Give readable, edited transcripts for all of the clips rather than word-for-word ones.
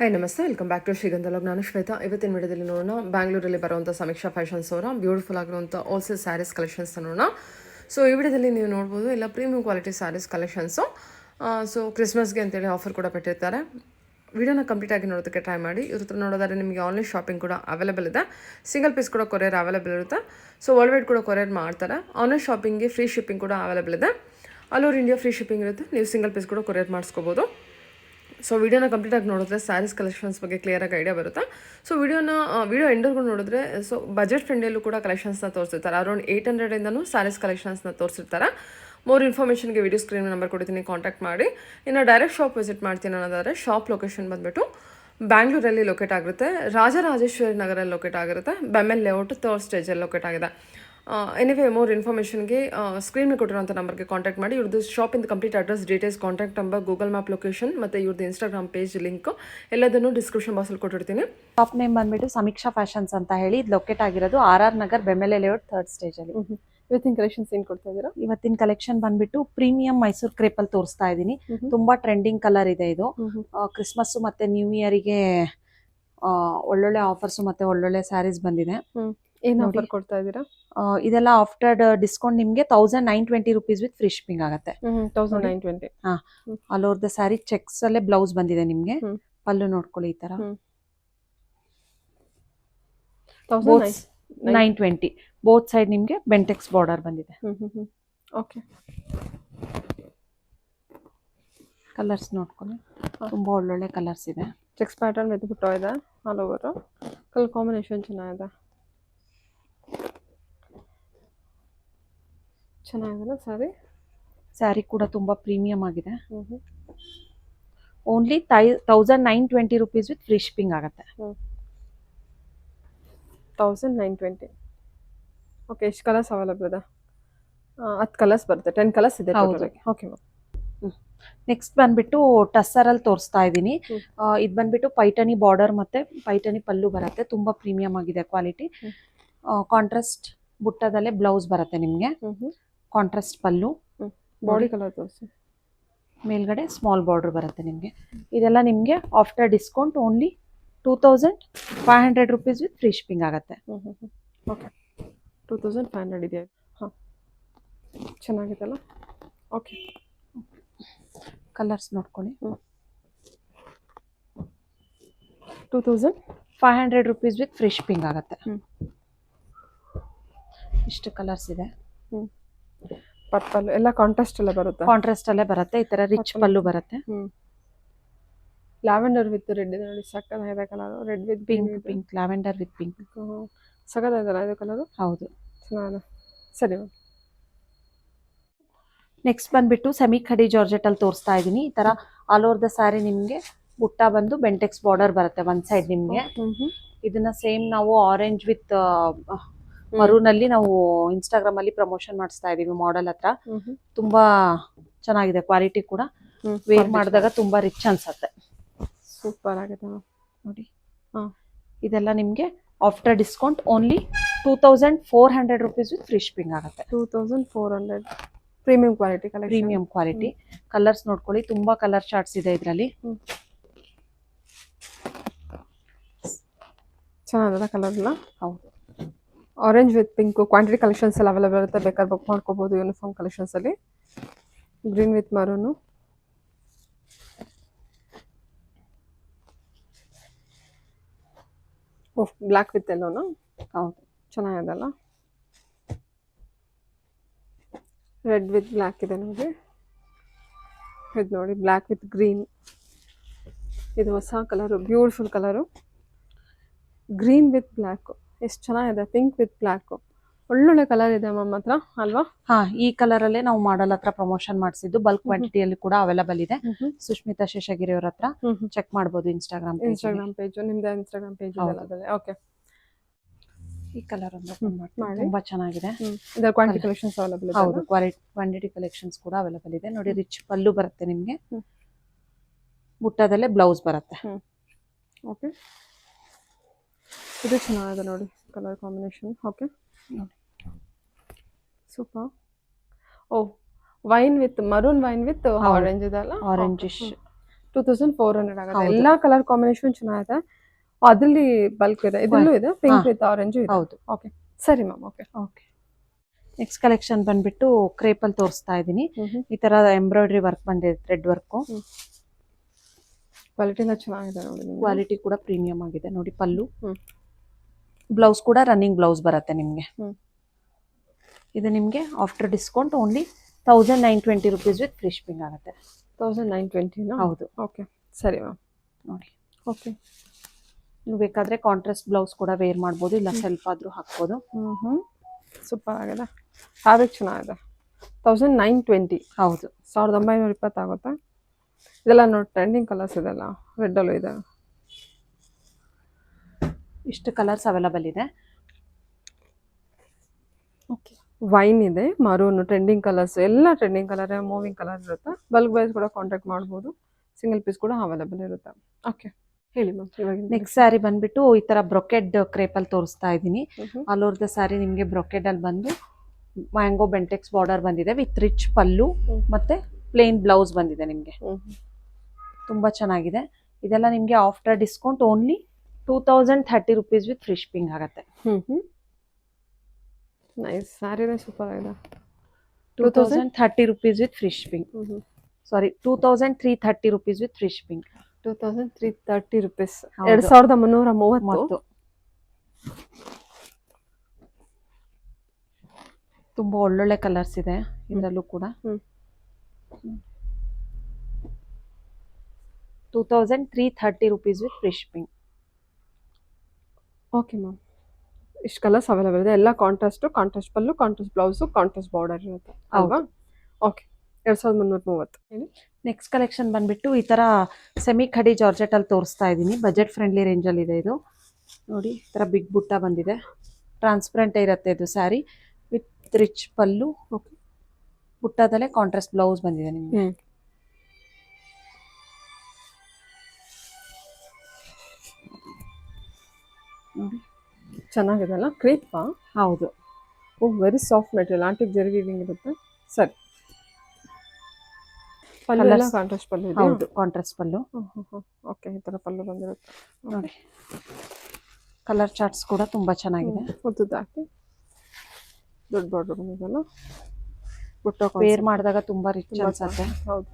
Hi ನಮಸ್ತೆ, welcome back to ಶ್ರೀಗಂಧಲೋಗ್. ನಾನು ಶ್ವೇತಾ. ಇವತ್ತಿನ ವಿಡಿಯೋದಲ್ಲಿ ನೋಡೋಣ ಬ್ಯಾಂಗ್ಳೂರಲ್ಲಿ ಬರುವಂಥ ಸಮೀಕ್ಷಾ ಫ್ಯಾಷನ್ಸ್ ಅವರ ಬ್ಯೂಟಿಫುಲ್ ಆಗಿರುವಂಥ ಹೋಲ್ಸೇಲ್ ಸ್ಯಾರೀಸ್ ಕಲೆಕ್ಷನ್ಸ್ ನೋಡೋಣ. ಸೊ ಈ ವಿಡಿಯೋದಲ್ಲಿ ನೀವು ನೋಡ್ಬೋದು ಎಲ್ಲ premium quality sarees collections. So ಕ್ರಿಸ್ಮಸ್ಗೆ ಅಂತೇಳಿ ಆಫರ್ ಕೂಡ ಬಿಟ್ಟಿರ್ತಾರೆ. ವಿಡಿಯೋನ ಕಂಪ್ಲೀಟಾಗಿ ನೋಡೋದಕ್ಕೆ ಟ್ರೈ ಮಾಡಿ. ಇವ್ರ ಹತ್ರ ನೋಡೋದಾದ್ರೆ ನಿಮಗೆ ಆನ್ಲೈನ್ ಶಾಪಿಂಗ್ ಕೂಡ ಅವೈಲೇಬಲ್ ಇದೆ. ಸಿಂಗಲ್ ಪೀಸ್ ಕೂಡ ಕೊರಿಯರ್ ಅವೈಲೇಬಲ್ ಇರುತ್ತೆ. ಸೊ ವರ್ಲ್ಡ್ ವೈಡ್ ಕೂಡ ಕೊರಿಯರ್ ಮಾಡ್ತಾರೆ. ಆನ್ಲೈನ್ ಶಾಪಿಂಗ್ಗೆ ಫ್ರೀ ಶಿಪ್ಪಿಂಗ್ ಕೂಡ ಅವೈಲೇಬಲ್ ಇದೆ. All over India free shipping ಇರುತ್ತೆ. ನೀವು ಸಿಂಗಲ್ ಪೀಸ್ ಕೂಡ ಕೊರಿಯರ್ ಮಾಡಿಸ್ಕೋಬೋದು. ಸೊ ವಿಡಿಯೋನ ಕಂಪ್ಲೀಟಾಗಿ ನೋಡಿದ್ರೆ ಸ್ಯಾರೀಸ್ ಕಲೆಕ್ಷನ್ಸ್ ಬಗ್ಗೆ ಕ್ಲಿಯರಾಗಿ ಐಡಿಯಾ ಬರುತ್ತೆ. ಸೊ ವಿಡಿಯೋ ಎಂಡರ್ಗೂ ನೋಡಿದ್ರೆ ಸೊ ಬಜೆಟ್ ಫ್ರೆಂಡಿಯಲ್ಲೂ ಕೂಡ ಕಲೆಕ್ಷನ್ಸ್ನ ತೋರಿಸಿರ್ತಾರೆ. ಅರೌಂಡ್ 800ಇಂದನೂ ಸ್ಯಾರೀಸ್ ಕಲೆಕ್ಷನ್ಸ್ನ ತೋರಿಸಿರ್ತಾರೆ. ಮೋರ್ ಇನ್ಫಾರ್ಮೇಷನ್ಗೆ ವಿಡಿಯೋ ಸ್ಕ್ರೀನ್ ನಂಬರ್ ಕೊಡ್ತೀನಿ, ಕಾಂಟ್ಯಾಕ್ಟ್ ಮಾಡಿ. ಇನ್ನು ಡೈರೆಕ್ಟ್ ಶಾಪ್ ವಿಸಿಟ್ ಮಾಡ್ತೀನಿ ಅನ್ನೋದಾದರೆ ಶಾಪ್ ಲೊಕೇಶನ್ ಬಂದುಬಿಟ್ಟು ಬ್ಯಾಂಗ್ಳೂರಲ್ಲಿ ಲೊಕೇಟ್ ಆಗಿರುತ್ತೆ. ರಾಜರಾಜೇಶ್ವರಿ ನಗರಲ್ಲಿ ಲೊಕೇಟ್ ಆಗಿರುತ್ತೆ. ಬೆಮೆಲ್ ಲೇಔಟ್ 3rd ಸ್ಟೇಜಲ್ಲಿ ಲೊಕೇಟ್ ಆಗಿದೆ. ಎನಿವೇ ಮೋರ್ ಇನ್ಫಾರ್ಮೇಷನ್ಗೆ ಸ್ಕ್ರೀನ್ ಕೊಟ್ಟಿರೋಂಥ ನಂಬರ್ಗೆ ಕಾಂಟ್ಯಾಕ್ಟ್ ಮಾಡಿ. ಇವ್ರದ್ದು ಶಾಪಿಂದ complete address, details, contact number, Google map location ಮತ್ತು ಇವ್ರದ್ದು ಇನ್ಸ್ಟಾಗ್ರಾಮ್ ಪೇಜ್ ಲಿಂಕ್ ಎಲ್ಲದನ್ನು ಡಿಸ್ಕ್ರಿಪ್ಷನ್ ಬಾಕ್ಸಲ್ಲಿ ಕೊಟ್ಟಿರ್ತೀನಿ. ಶಾಪ್ ನೇಮ್ ಬಂದ್ಬಿಟ್ಟು ಸಮೀಕ್ಷಾ ಫ್ಯಾಷನ್ಸ್ ಅಂತ ಹೇಳಿ ಇದು ಲೊಕೇಟ್ ಆಗಿರೋದು RR Nagar BEML layout 3rd stage ಅಲ್ಲಿ. ಇವತ್ತಿನ ಕಲೆಕ್ಷನ್ಸ್ ಏನು ಕೊಡ್ತಾ ಇದ್ದೀರಾ? ಇವತ್ತಿನ ಕಲೆಕ್ಷನ್ ಬಂದ್ಬಿಟ್ಟು ಪ್ರೀಮಿಯಂ ಮೈಸೂರ್ ಕ್ರೇಪ್ ಅಲ್ಲಿ ತೋರಿಸ್ತಾ ಇದ್ದೀನಿ. ತುಂಬಾ ಟ್ರೆಂಡಿಂಗ್ ಕಲರ್ ಇದೆ ಇದು. ಕ್ರಿಸ್ಮಸ್ ಮತ್ತೆ ನ್ಯೂ ಇಯರ್ ಗೆ ಒಳ್ಳೊಳ್ಳೆ ಆಫರ್ಸ್ ಮತ್ತೆ ಒಳ್ಳೊಳ್ಳೆ ಸ್ಯಾರೀಸ್ ಬಂದಿದೆ. ಏನು ಆಫರ್ ಕೊಡ್ತಾ ಇದ್ದೀರಾ? ಇದೆಲ್ಲ ಆಫ್ಟರ್ ಡಿಸ್ಕೌಂಟ್ ನಿಮ್ಗೆ 1920 rupees ವಿತ್ ಫ್ರೀ ಶಿಪ್ಪಿಂಗ್ ಆಗುತ್ತೆ. 1920. All over the sari cheques ಅಲ್ಲೇ ಬ್ಲೌಸ್ ಬಂದಿದೆ ನಿಮ್ಗೆ. ಪಲ್ಲು ನೋಡ್ಕೊಳ್ಳಿ ಈ ತರ 920. ಬೋತ್ ಸೈಡ್ ನಿಮ್ಗೆ ಬೆಂಟೆಕ್ಸ್ ಬಾರ್ಡರ್ ಬಂದಿದೆ. ಓಕೆ, ಕಲರ್ಸ್ ನೋಡ್ಕೊಳ್ಳಿ, ತುಂಬಾ ಒಳ್ಳೊಳ್ಳೆ ಕಲರ್ಸ್ ಇದೆ. ಚೆಕ್ಸ್ ಪ್ಯಾಟರ್ನ್ ವಿತ್ ಬುಟ್ಟ ಇದೆ. ಆಲ್ ಓವರ್ ಕಲರ್ ಕಾಂಬಿನೇಷನ್ ಚೆನ್ನಾಗಿದೆ. ಚೆನ್ನಾಗಿದೆ ಸ್ಯಾರಿ ಕೂಡ ತುಂಬಾ ಪ್ರೀಮಿಯಂ ಆಗಿದೆ. Only 1920 rupees with free shipping ಆಗುತ್ತೆ. 1920. ಓಕೆ, ಎಷ್ಟು ಕಲರ್ಸ್ ಅವೈಲೇಬಲ್ ಇದೆ? 10 ಕಲರ್ಸ್ ಬರುತ್ತೆ. 10 ಕಲರ್ಸ್ ಇದೆ ಟೋಟಲ್. Okay ma'am. ನೆಕ್ಸ್ಟ್ ಬಂದ್ಬಿಟ್ಟು ಟಸ್ಸರ್ ಅಲ್ಲಿ ತೋರಿಸ್ತಾ ಇದ್ದೀನಿ. ಇದು ಬಂದ್ಬಿಟ್ಟು ಪೈಟನಿ ಬಾರ್ಡರ್ ಮತ್ತೆ ಪೈಟನಿ ಪಲ್ಲು ಬರುತ್ತೆ. ತುಂಬಾ ಪ್ರೀಮಿಯಂ ಆಗಿದೆ ಕ್ವಾಲಿಟಿ. ಕಾಂಟ್ರಾಸ್ಟ್ ಬುಟ್ಟದಲ್ಲೇ ಬ್ಲೌಸ್ ಬರುತ್ತೆ ನಿಮ್ಗೆ. ಕಾಂಟ್ರಾಸ್ಟ್ ಪಲ್ಲು, ಬಾಡಿ ಕಲರ್ ತೋರಿಸಿ. ಮೇಲ್ಗಡೆ ಸ್ಮಾಲ್ ಬಾರ್ಡರ್ ಬರುತ್ತೆ ನಿಮ್ಗೆ. ಇದೆಲ್ಲ ನಿಮ್ಗೆ after discount only 2500 rupees with free shipping ಆಗುತ್ತೆ. ಓಕೆ, 2500 ಇದೆಯಾ? ಹಾಂ, ಚೆನ್ನಾಗಿದೆಲ್ಲ. ಓಕೆ, ಕಲರ್ಸ್ ನೋಡ್ಕೊಳ್ಳಿ. 2500 rupees ವಿತ್ ಫ್ರೀ ಶಿಪ್ಪಿಂಗ್ ಆಗುತ್ತೆ. ಇಷ್ಟು ಕಲರ್ಸ್ ಇದೆ. ಪರ್ಪಲ್ ಎಲ್ಲ ಕಾಂಟ್ರಾಸ್ಟ್ ಅಲ್ಲೇ ಬರುತ್ತೆ. ಕಾಂಟ್ರಾಸ್ಟ್ ಅಲ್ಲೇ ಬರುತ್ತೆ. ಈ ತರ ರಿಚ್ ಪಲ್ಲು ಬರುತ್ತೆ. ಲ್ಯಾವೆಂಡರ್ ವಿತ್ ರೆಡ್ ಇದೆ ನೋಡಿ, ಸಕ್ಕತ್ತಾಗಿದೆ colour. Red with pink lavender with pink ಸಕ್ಕತ್ತಾಗಿದೆಲ್ಲ ಇದು ಕಲರ್. ಹೌದು, ಚೆನ್ನಾಗಿದೆ. ಸರಿ ಮ್ಯಾಮ್. ನೆಕ್ಸ್ಟ್ ಬಂದ್ಬಿಟ್ಟು ಸೆಮಿ ಖಡಿ ಜಾರ್ಜೆಟ್ ಅಲ್ಲಿ ತೋರಿಸ್ತಾ ಇದ್ದೀನಿ. ಈ ತರ ಆಲ್ ಓವರ್ ದ ಸ್ಯಾರಿ ನಿಮ್ಗೆ ಬುಟ್ಟ ಬಂದು ಬೆಂಟೆಕ್ಸ್ ಬಾರ್ಡರ್ ಬರುತ್ತೆ ಒಂದ್ ಸೈಡ್ ನಿಮ್ಗೆ. ಇದನ್ನ ಸೇಮ್ ನಾವು ಆರೆಂಜ್ ವಿತ್ ಮರೂನ್ ಅಲ್ಲಿ ನಾವು ಇನ್ಸ್ಟಾಗ್ರಾಮ್ ಅಲ್ಲಿ ಪ್ರಮೋಷನ್ ಮಾಡಿಸ್ತಾ ಇದೀವಿ ಮಾಡೆಲ್ ಹತ್ರ. ತುಂಬಾ ಚೆನ್ನಾಗಿದೆ ಕ್ವಾಲಿಟಿ ಕೂಡ. ವೇರ್ ಮಾಡಿದಾಗ ತುಂಬಾ ರಿಚ್ ಅನ್ಸುತ್ತೆ. ಸೂಪರ್ ಆಗಿದೆ ನೋಡಿ. ಇದೆಲ್ಲ ನಿಮ್ಗೆ after discount only 2400 rupees with free shipping ಆಗುತ್ತೆ. 2400. Premium quality collection. Premium quality. Colours ನೋಡ್ಕೊಳ್ಳಿ, ತುಂಬಾ ಕಲರ್ ಚಾರ್ಟ್ಸ್ ಇದೆ ಇದರಲ್ಲಿ. ಚೆನ್ನಾಗಿದೆ ಕಲರ್ ಎಲ್ಲ. ಹೌದು, orange with pink quantity collections ಎಲ್ಲ ಅವೈಲೇಬಲ್ ಇರುತ್ತೆ. ಬೇಕಾದ್ರೆ ಬುಕ್ ಮಾಡ್ಕೋಬಹುದು ಯೂನಿಫಾರ್ಮ್ ಕಲೆಕ್ಷನ್ಸ್ ಅಲ್ಲಿ. Green with maroon. Oh, black with ಎಲ್ಲೋನು. ಹೌದು, ಚೆನ್ನಾಗಿದೆಲ್ಲ. ರೆಡ್ ವಿತ್ ಬ್ಲ್ಯಾಕ್ ಇದೆ ನೋಡಿ. ಇದು ನೋಡಿ, ಬ್ಲ್ಯಾಕ್ ವಿತ್ ಗ್ರೀನ್. ಇದು ಹೊಸ colour, beautiful colour. Green with black ಎಷ್ಟು ಚೆನ್ನಾಗಿದೆ. ಪಿಂಕ್ ವಿತ್ ಬ್ಲ್ಯಾಕ್ ಒಳ್ಳೊಳ್ಳೆ ಕಲರ್ ಇದೆ ಮ್ಯಾಮ್ ಹತ್ರ ಅಲ್ವಾ? ಹಾ, ಈ ಕಲರ್ ಅಲ್ಲೇ ನಾವು ಮಾಡಲ್ ಹತ್ರ ಪ್ರಮೋಷನ್ ಮಾಡಿಸಿದ್ದು. ಬಲ್ಕ್ ಕ್ವಾಂಟಿಟಿಯಲ್ಲಿ ಕೂಡ ಅವೈಲೇಬಲ್ ಇದೆ. ಸುಷ್ಮಿತಾ ಶೇಷಗಿರಿ ಅವ್ರ ಹತ್ರ ಚೆಕ್ ಮಾಡಬಹುದು ಇನ್ಸ್ಟಾಗ್ರಾಮ್ ಪೇಜ್. ನಿಮ್ದು ಇನ್ಸ್ಟಾಗ್ರಾಮ್ ಪೇಜ್ ಇದೆ. ಓಕೆ, ಈ ಕಲರ್ ಒಂದು ತುಂಬಾ ಚೆನ್ನಾಗಿದೆ. ಇದರ ಕ್ವಾಂಟಿಟಿ ಕಲೆಕ್ಷನ್ಸ್ ಅವೈಲೇಬಲ್ ಇದೆ. ಹೌದು, ಕ್ವಾಂಟಿಟಿ ಕಲೆಕ್ಷನ್ಸ್ ಕೂಡ ಅವೈಲೇಬಲ್ ಇದೆ ನೋಡಿ. ರಿಚ್ ಪಲ್ಲು ಬರುತ್ತೆ ನಿಮ್ಗೆ. ಬುಟ್ಟದಲ್ಲೇ ಬ್ಲೌಸ್ ಬರುತ್ತೆ. ಓಕೆ, ಇದು ಚೆನ್ನಾಗಿದೆ ನೋಡಿ colour combination. Okay, super. Oh, wine with maroon wine with orange ಇದೆ ಅಲ್ಲ? ಆರೆಂಜಿಶ್ 2400 ಆಗುತ್ತೆ. ಹೌದು. ಎಲ್ಲಾ ಕಲರ್ ಕಾಂಬಿನೇಷನ್ ಚೆನ್ನಾಗಿದೆ. ಅದ್ರಲ್ಲಿ ಬಲ್ಕ್ ಇದೆ, ಇದ್ರಲ್ಲೂ ಇದೆ, ಪಿಂಕ್ ವಿತ್ ಆರೆಂಜ್ ಇದೆ. ಹೌದು. ಓಕೆ ಸರಿ ma'am. Okay okay, next collection ಬಂದ್ಬಿಟ್ಟು ಕ್ರೇಪಲ್ಲಿ ತೋರಿಸ್ತಾ ಇದ್ದೀನಿ. ಈ ತರ ಎಂಬ್ರಾಯ್ಡ್ರಿ ವರ್ಕ್ ಬಂದಿದೆ, ಥ್ರೆಡ್ ವರ್ಕ್. ಕ್ವಾಲಿಟಿನ ಚೆನ್ನಾಗಿದೆ ನೋಡಿ. ಕ್ವಾಲಿಟಿ ಕೂಡ ಪ್ರೀಮಿಯಂ ಆಗಿದೆ ನೋಡಿ. ಪಲ್ಲು, ಬ್ಲೌಸ್ ಕೂಡ ರನ್ನಿಂಗ್ ಬ್ಲೌಸ್ ಬರುತ್ತೆ ನಿಮಗೆ. ಇದು ನಿಮಗೆ after discount only 1920 rupees with free shipping ಆಗುತ್ತೆ. 1920 ಹೌದು. ಓಕೆ ಸರಿ ಮ್ಯಾಮ್. ನೋಡಿ, ಓಕೆ ನೀವು ಬೇಕಾದ್ರೆ ಕಾಂಟ್ರಾಸ್ಟ್ ಬ್ಲೌಸ್ ಕೂಡ ವೇರ್ ಮಾಡ್ಬೋದು, ಇಲ್ಲ ಸೆಲ್ಫ್ ಆದ್ರೂ ಹಾಕ್ಬೋದು. ಸೂಪರ್ ಆಗಿದೆ. ಫ್ಯಾಬ್ರಿಕ್ ಚೆನ್ನಾಗಿದೆ. 1920. ಹೌದು, 1920 ಆಗುತ್ತೆ. ಇದೆಲ್ಲ ನೋಡಿ ಟ್ರೆಂಡಿಂಗ್ ಕಲರ್ಸ್ ಇದೆಲ್ಲ, ರೆಡ್ಡಲ್ಲೂ ಇದೆ. ಇಷ್ಟು ಕಲರ್ಸ್ ಅವೈಲಬಲ್ ಇದೆ. ಓಕೆ, ವೈನ್ ಇದೆ, ಮರೂನ್, ಟ್ರೆಂಡಿಂಗ್ ಕಲರ್ಸ್ ಎಲ್ಲ ಟ್ರೆಂಡಿಂಗ್ ಕಲರ್, ಮೂವಿಂಗ್ ಕಲರ್ ಇರುತ್ತೆ. ಬಲ್ಕ್ ವೈಸ್ ಕೂಡ ಕಾಂಟ್ಯಾಕ್ಟ್ ಮಾಡ್ಬೋದು. ಸಿಂಗಲ್ ಪೀಸ್ ಕೂಡ ಅವೈಲಬಲ್ ಇರುತ್ತೆ. ಓಕೆ ಹೇಳಿ ಮ್ಯಾಮ್. ಇವಾಗ ನೆಕ್ಸ್ಟ್ ಸ್ಯಾರಿ ಬಂದ್ಬಿಟ್ಟು ಈ ತರ ಬ್ರೊಕೆಡ್ ಕ್ರೇಪಲ್ಲಿ ತೋರಿಸ್ತಾ ಇದ್ದೀನಿ. ಆಲ್ ಓವರ್ ದ ಸ್ಯಾರಿ ನಿಮಗೆ ಬ್ರೊಕೆಡ್ ಅಲ್ಲಿ ಬಂದು ಮ್ಯಾಂಗೋ ಬೆಂಟೆಕ್ಸ್ ಬಾರ್ಡರ್ ಬಂದಿದೆ ವಿತ್ ರಿಚ್ ಪಲ್ಲು ಮತ್ತೆ ಪ್ಲೇನ್ ಬ್ಲೌಸ್ ಬಂದಿದೆ ನಿಮಗೆ. ತುಂಬಾ ಚೆನ್ನಾಗಿದೆ. ಇದೆಲ್ಲ ನಿಮಗೆ after discount only 2030 rupees with free shipping ಆಗುತ್ತೆ. ನೈಸ್, ಸ್ಯಾರಿನೇ ಸೂಪರ್ ಆಗಿದೆ. 2030 rupees with free shipping. Sorry, 2330 rupees with free shipping. 2330 rupees. ಹೌದು. 2330. ತುಂಬಾ ಒಳ್ಳೊಳ್ಳೆ ಕಲರ್ಸ್ ಇದೆ ಇದರಲ್ಲೂ ಕೂಡ. 2330 rupees with free shipping. Okay ma'am, ಇಷ್ಟು ಕಲರ್ಸ್ ಅವೈಲೇಬಲ್ ಇದೆ. ಎಲ್ಲ ಕಾಂಟ್ರಾಸ್ಟ್ ಪಲ್ಲು, ಕಾಂಟ್ರಾಸ್ಟ್ ಬ್ಲೌಸು, ಕಾಂಟ್ರಾಸ್ಟ್ ಬಾರ್ಡರ್ ಇರುತ್ತೆ ಅಲ್ವಾ? ಓಕೆ, 2330. ಹೇಳಿ. ನೆಕ್ಸ್ಟ್ ಕಲೆಕ್ಷನ್ ಬಂದ್ಬಿಟ್ಟು ಈ ತರ ಸೆಮಿ ಖಡಿ ಜಾರ್ಜೆಟ್ ಅಲ್ಲಿ ತೋರಿಸ್ತಾ ಇದ್ದೀನಿ. ಬಜೆಟ್ ಫ್ರೆಂಡ್ಲಿ ರೇಂಜ್ ಅಲ್ಲಿ ಇದೆ ಇದು. ನೋಡಿ, ಈ ತರ ಬಿಗ್ ಬುಟ್ಟ ಬಂದಿದೆ. ಟ್ರಾನ್ಸ್ಪರೆಂಟ್ ಇರುತ್ತೆ ಇದು saree with rich pallu. Okay, ಬುಟ್ಟದಲ್ಲೇ ಕಾಂಟ್ರಾಸ್ಟ್ ಬ್ಲೌಸ್ ಬಂದಿದೆ ನಿಮಗೆ. ನೋಡಿ, ಚೆನ್ನಾಗಿದೆ ಅಲ್ಲ? ಕ್ರೇಪಾ? ಹೌದು. Oh, very soft material, antique zari weaving ಇರುತ್ತೆ. ಸರಿ, ಪಲ್ಲು ಎಲ್ಲ ಕಾಂಟ್ರಾಸ್ಟ್ ಪಲ್ಲು ಇದೆ. ಹೌದು, ಕಾಂಟ್ರಾಸ್ಟ್ ಪಲ್ಲು. ಓಕೆ, ಈ ತರ ಪಲ್ಲು ಬಂದಿರುತ್ತೆ ನೋಡಿ. ಕಲರ್ ಚಾರ್ಟ್ಸ್ ಕೂಡ ತುಂಬಾ ಚೆನ್ನಾಗಿದೆ. ಉದ್ದದ್ದು ಹಾಕಿ ದೊಡ್ಡ ಬಾರ್ಡರ್ ಬಂದಿದೆಲ್ಲ. ಬುಟ್ಟ ವೇರ್ ಮಾಡಿದಾಗ ತುಂಬಾ ರಿಚ್ ಅನ್ಸುತ್ತೆ. ಹೌದು.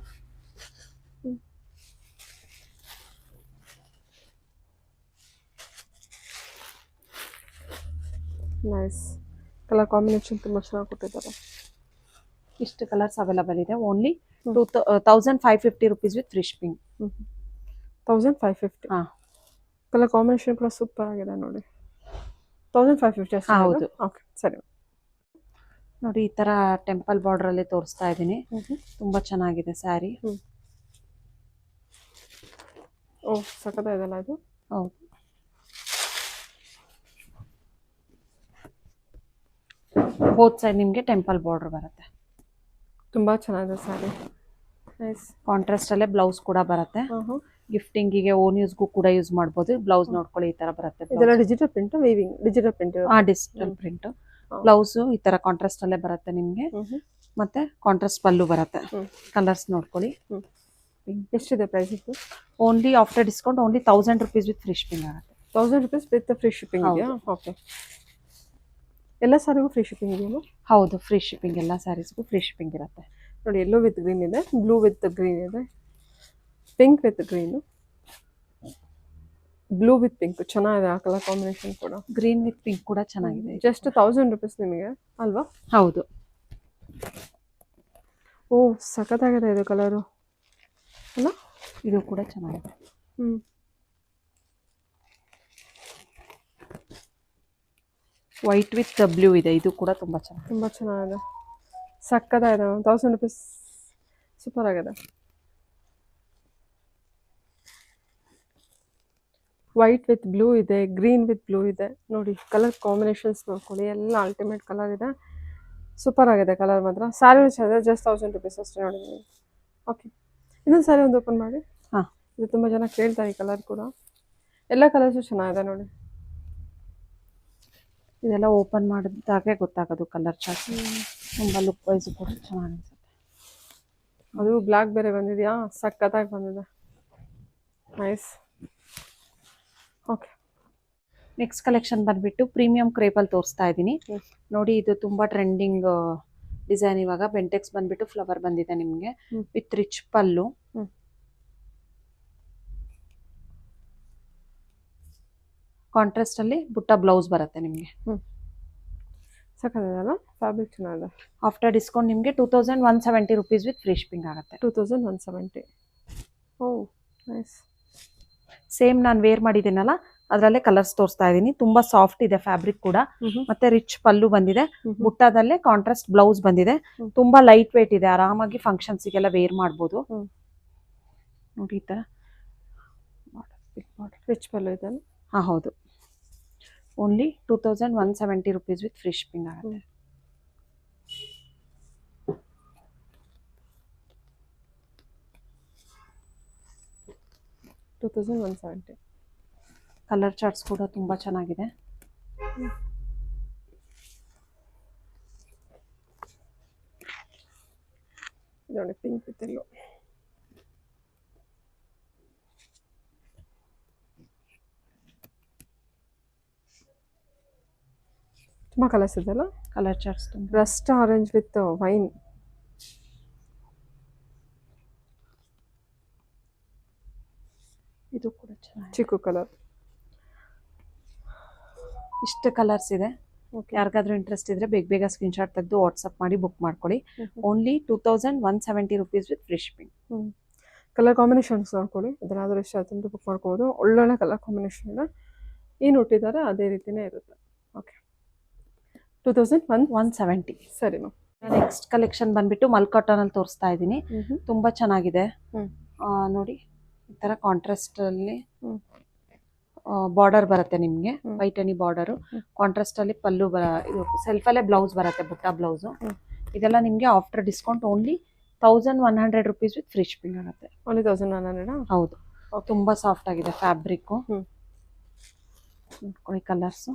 ನೈಸ್, ಕಲರ್ ಕಾಂಬಿನೇಷನ್ ತುಂಬಾ ಚೆನ್ನಾಗಿ ಕೊಟ್ಟಿದ್ದಾರೆ. ಇಷ್ಟು ಕಲರ್ಸ್ ಅವೈಲಬಲ್ ಇದೆ. Only 1550 rupees with free shipping. 1550. Colour combination ಕೂಡ ಸೂಪರ್ ಆಗಿದೆ ನೋಡಿ. 1550 ಅಷ್ಟೇ? ಹೌದು. ಓಕೆ ಸರಿ. ನೋಡಿ, ಈ ತರ ಟೆಂಪಲ್ ಬಾರ್ಡರ್ ಅಲ್ಲಿ ತೋರಿಸ್ತಾ ಇದ್ದೀನಿ. ತುಂಬಾ ಚೆನ್ನಾಗಿದೆ ಸ್ಯಾರಿ. ಓಹ್, ಸಖತ್ತಾಗಿದೆಲ್ಲ ಇದು. ಹೌದು. ಬೋತ್ ಸೈಡ್ ನಿಮಗೆ ಟೆಂಪಲ್ ಬಾರ್ಡರ್ ಬರುತ್ತೆ. ತುಂಬಾ ಚೆನ್ನಾಗಿದೆ ಸ್ಯಾರಿ. ನೈಸ್. ಕಾಂಟ್ರಾಸ್ಟ್ ಅಲ್ಲೇ ಬ್ಲೌಸ್ ಕೂಡ ಬರುತ್ತೆ. ಗಿಫ್ಟಿಂಗಿಗೆ, ಓನ್ ಯೂಸ್ಗೂ ಕೂಡ ಯೂಸ್ ಮಾಡ್ಬೋದು. ಬ್ಲೌಸ್ ನೋಡ್ಕೊಳ್ಳಿ, ಈ ತರ ಬರುತ್ತೆ. ಇದೆಲ್ಲ digital print, weaving digital print. Digital print. Blouse ಈ ತರ ಕಾಂಟ್ರಾಸ್ಟ್ ಅಲ್ಲೇ ಬರುತ್ತೆ ನಿಮ್ಗೆ. ಮತ್ತೆ ಕಾಂಟ್ರಾಸ್ಟ್ ಪಲ್ಲು ಬರುತ್ತೆ. ಕಲರ್ಸ್ ನೋಡ್ಕೊಳ್ಳಿ. ಎಷ್ಟಿದೆ ಪ್ರೈಸ್ ಇದು? Only after discount only 1000 rupees with free shipping ಆಗುತ್ತೆ. 1000 rupees ವಿತ್ ಫ್ರೀ ಶಿಪ್ಪಿಂಗ್ ಇದೆಯಾ? ಓಕೆ, ಎಲ್ಲ ಸ್ಯಾರಿಗೂ ಫ್ರೀ ಶಿಪ್ಪಿಂಗ್ ಇದೆಯಾ? ಹೌದು, ಫ್ರೀ ಶಿಪ್ಪಿಂಗ್. ಎಲ್ಲ ಸ್ಯಾರೀಸ್ಗೂ ಫ್ರೀ ಶಿಪ್ಪಿಂಗ್ ಇರುತ್ತೆ. ನೋಡಿ, ಯೆಲ್ಲೋ ವಿತ್ ಗ್ರೀನ್ ಇದೆ, ಬ್ಲೂ ವಿತ್ ಗ್ರೀನ್ ಇದೆ, pink with green, blue with pink. ಚೆನ್ನಾಗಿದೆ ಆ ಕಲರ್ ಕಾಂಬಿನೇಷನ್ ಕೂಡ. ಗ್ರೀನ್ ವಿತ್ ಪಿಂಕ್ ಕೂಡ ಚೆನ್ನಾಗಿದೆ. ಜಸ್ಟ್ 1000 rupees ನಿಮಗೆ ಅಲ್ವಾ? ಹೌದು. ಓಹ್, ಸಖತ್ತಾಗಿದೆ ಇದು ಕಲರು ಅಲ್ಲ? ಇದು ಕೂಡ ಚೆನ್ನಾಗಿದೆ. ವೈಟ್ ವಿತ್ ಬ್ಲೂ ಇದೆ. ಇದು ಕೂಡ ತುಂಬಾ ಚೆನ್ನಾಗಿದೆ. ತುಂಬಾ ಚೆನ್ನಾಗಿದೆ, ಸಖತ್ತಾಗಿದೆ. 1000 rupees, ಸೂಪರ್ ಆಗಿದೆ. ವೈಟ್ ವಿತ್ ಬ್ಲೂ ಇದೆ, ಗ್ರೀನ್ ವಿತ್ ಬ್ಲೂ ಇದೆ. ನೋಡಿ, ಕಲರ್ ಕಾಂಬಿನೇಷನ್ಸ್ ನೋಡ್ಕೊಳ್ಳಿ, ಎಲ್ಲ ಅಲ್ಟಿಮೇಟ್ ಕಲರ್ ಇದೆ. ಸೂಪರ್ ಆಗಿದೆ ಕಲರ್ ಮಾತ್ರ. ಸ್ಯಾರಿ ಚೆನ್ನಾಗಿದೆ, ಜಸ್ಟ್ 1000 rupees ಅಷ್ಟೇ ನೋಡಿದ್ದೀನಿ. ಓಕೆ, ಇದೊಂದು ಸ್ಯಾರಿ ಒಂದು ಓಪನ್ ಮಾಡಿ. ಇದು ತುಂಬ ಜನ ಕೇಳ್ತಾರೆ ಈ ಕಲರ್ ಕೂಡ. ಎಲ್ಲ ಕಲರ್ಸು ಚೆನ್ನಾಗಿದೆ ನೋಡಿ. ಇದೆಲ್ಲ ಓಪನ್ ಮಾಡಿದಾಗೆ ಗೊತ್ತಾಗೋದು ಕಲರ್ ಚಾರ್ಟ್. ತುಂಬ ಲುಕ್ ವೈಸ್ ಕೂಡ ಚೆನ್ನಾಗಿ ಅನಿಸುತ್ತೆ. ಅದು ಬ್ಲ್ಯಾಕ್ ಬೇರೆ ಬಂದಿದೆಯಾ? ಸಖತ್ತಾಗಿ ಬಂದಿದೆ. ನೈಸ್. ಓಕೆ. ನೆಕ್ಸ್ಟ್ ಕಲೆಕ್ಷನ್ ಬಂದ್ಬಿಟ್ಟು ಪ್ರೀಮಿಯಂ ಕ್ರೇಪಲ್ಲಿ ತೋರಿಸ್ತಾ ಇದ್ದೀನಿ. ನೋಡಿ ಇದು ತುಂಬಾ ಟ್ರೆಂಡಿಂಗ್ ಡಿಸೈನ್. ಇವಾಗ ಬೆಂಟೆಕ್ಸ್ ಬಂದ್ಬಿಟ್ಟು ಫ್ಲವರ್ ಬಂದಿದೆ ನಿಮಗೆ ವಿತ್ ರಿಚ್ ಪಲ್ಲು. ಕಾಂಟ್ರಾಸ್ಟ್ ಅಲ್ಲಿ ಬುಟ್ಟ ಬ್ಲೌಸ್ ಬರುತ್ತೆ ನಿಮಗೆ. ಸಾಕಲ್ಲ ಫ್ಯಾಬ್ರಿಕ್ ಚೆನ್ನಾಗಿದೆ. ಆಫ್ಟರ್ ಡಿಸ್ಕೌಂಟ್ ನಿಮಗೆ 2170 rupees ವಿತ್ ಫ್ರೀ ಶಿಪ್ಪಿಂಗ್ ಆಗುತ್ತೆ. 2170. ಓ ನೈಸ್. ಸೇಮ್ ನಾನು ವೇರ್ ಮಾಡಿದ್ದೀನಲ್ಲ ಅದರಲ್ಲೇ ಕಲರ್ಸ್ ತೋರಿಸ್ತಾ ಇದ್ದೀನಿ. ತುಂಬಾ ಸಾಫ್ಟ್ ಇದೆ ಫ್ಯಾಬ್ರಿಕ್ ಕೂಡ, ಮತ್ತೆ ರಿಚ್ ಪಲ್ಲು ಬಂದಿದೆ. ಬುಟ್ಟದಲ್ಲೇ ಕಾಂಟ್ರಾಸ್ಟ್ ಬ್ಲೌಸ್ ಬಂದಿದೆ. ತುಂಬಾ ಲೈಟ್ ವೇಟ್ ಇದೆ, ಆರಾಮಾಗಿ ಫಂಕ್ಷನ್ಸ್ಗೆಲ್ಲ ವೇರ್ ಮಾಡ್ಬೋದು. ನೋಡಿ ಈ ತರ ರಿಚ್ ಪಲ್ಲು ಇದೆ. ಹಾ ಹೌದು. Only 2170 rupees with free shipping ಆಗುತ್ತೆ. $2170. ಕಲರ್ ಚಾರ್ಟ್ಸ್ ಕೂಡ ತುಂಬಾ ಚೆನ್ನಾಗಿದೆ. ನೋಡಿ ಪಿಂಕ್ ವಿತ್ ಎಲ್ಲೋ. ತುಂಬಾ ಕಲರ್ಸ್ ಇದೆಲ್ಲ. ಕಲರ್ ಚಾರ್ಟ್ಸ್ ತುಂಬ ರಸ್ಟ್ ಆರೆಂಜ್ ವಿತ್ ವೈನ್. ಇದು ಕೂಡ ಚೆನ್ನಾಗಿದೆ. ಚಿಕ್ಕು ಕಲರ್. ಇಷ್ಟು ಕಲರ್ಸ್ ಇದೆ. ಯಾರಿಗಾದ್ರೂ ಇಂಟ್ರೆಸ್ಟ್ ಇದ್ರೆ ಬೇಗ ಬೇಗ ಸ್ಕ್ರೀನ್ಶಾಟ್ ತೆಗೆದು ವಾಟ್ಸಪ್ ಮಾಡಿ ಬುಕ್ ಮಾಡ್ಕೊಳ್ಳಿ. Only 2170 rupees with free shipping. Colour combinations ನೋಡ್ಕೊಳ್ಳಿ. ಅದನ್ನಾದ್ರೂ ಇಷ್ಟ ಆಯ್ತು ಬುಕ್ ಮಾಡ್ಕೋಬೋದು. ಒಳ್ಳೊಳ್ಳೆ ಕಲರ್ ಕಾಂಬಿನೇಷನ್ ಇದೆ. ಏನು ಹುಟ್ಟಿದ್ದಾರೆ ಅದೇ ರೀತಿನೇ ಇರುತ್ತೆ. ಓಕೆ. 2170. ಸರಿ ಮ್ಯಾಮ್. ನೆಕ್ಸ್ಟ್ ಕಲೆಕ್ಷನ್ ಬಂದ್ಬಿಟ್ಟು ಮಲ್ ಕಾಟನ್ ಅಲ್ಲಿ ತೋರಿಸ್ತಾ ಇದ್ದೀನಿ. ತುಂಬಾ ಚೆನ್ನಾಗಿದೆ. ನೋಡಿ ಈ ತರ ಕಾಂಟ್ರಾಸ್ಟ್ ಅಲ್ಲಿ ಬಾರ್ಡರ್ ಬರುತ್ತೆ ನಿಮ್ಗೆ, ವೈಟ್ ಅನಿ ಬಾರ್ಡರ್. ಕಾಂಟ್ರಾಸ್ಟ್ ಅಲ್ಲಿ ಪಲ್ಲು ಇದು ಸೆಲ್ಫ್ ಅಲ್ಲೇ ಬ್ಲೌಸ್ ಬರುತ್ತೆ, ಬುಟ್ಟ ಬ್ಲೌಸ್. ಇದೆಲ್ಲ ನಿಮ್ಗೆ after discount only 1100 rupees with free shipping ಆಗುತ್ತೆ. ಓನ್ಲಿ 1100. ಹೌದು. ತುಂಬಾ ಸಾಫ್ಟ್ ಆಗಿದೆ ಫ್ಯಾಬ್ರಿಕ್. ನೋಡಿ ಕಲರ್ಸ್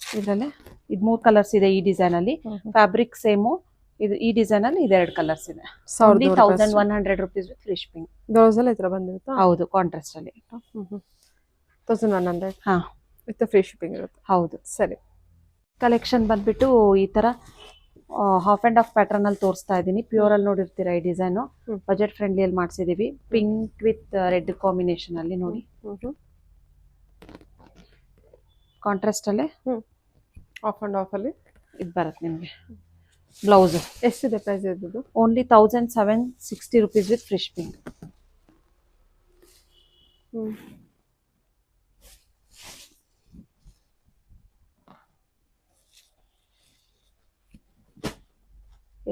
ಇದರಲ್ಲೇ ಇದು 3 ಕಲರ್ಸ್ ಇದೆ ಈ ಡಿಸೈನ್ ಅಲ್ಲಿ. Fabric same. ಇದು ಈ ಡಿಸೈನ್ ಅಲ್ಲಿ ಇದೆರಡು ಕಲರ್ಸ್ ಇದೆ. 1100 rupees with free shipping. Blouse ಎಲ್ಲ ಈ ತರ ಬಂದಿರುತ್ತಾ? ಹೌದು, ಕಾಂಟ್ರಾಸ್ಟ್ ಅಲ್ಲಿ. 1100 ಹಾ ವಿತ್ ಫ್ರೀ ಶಿಪ್ಪಿಂಗ್ ಇರುತ್ತೆ. ಹೌದು. ಸರಿ. ಕಲೆಕ್ಷನ್ ಬಂದ್ಬಿಟ್ಟು ಈ ತರ ಹಾಫ್ ಅಂಡ್ ಹಾಫ್ ಪ್ಯಾಟರ್ನ್ ಅಲ್ಲಿ ತೋರಿಸ್ತಾ ಇದ್ದೀನಿ. ಪ್ಯೂರ್ ಅಲ್ಲಿ ನೋಡಿರ್ತೀರಾ ಈ ಡಿಸೈನ್. ಬಜೆಟ್ ಫ್ರೆಂಡ್ಲಿ ಅಲ್ಲಿ ಮಾಡಿಸಿದೀವಿ. ಪಿಂಕ್ ವಿತ್ ರೆಡ್ ಕಾಂಬಿನೇಷನ್ ಅಲ್ಲಿ ನೋಡಿ. ಕಾಂಟ್ರಾಸ್ಟ್ ಅಲ್ಲೇ ಆಫ್ ಅಂಡ್ ಆಫ್ ಅಲ್ಲಿ ಇದು ಬರುತ್ತೆ ನಿಮಗೆ ಬ್ಲೌಸ್. ಎಷ್ಟಿದೆ ಪ್ರೈಸ್ ಇದ್ದು? Only 1760 rupees with free shipping.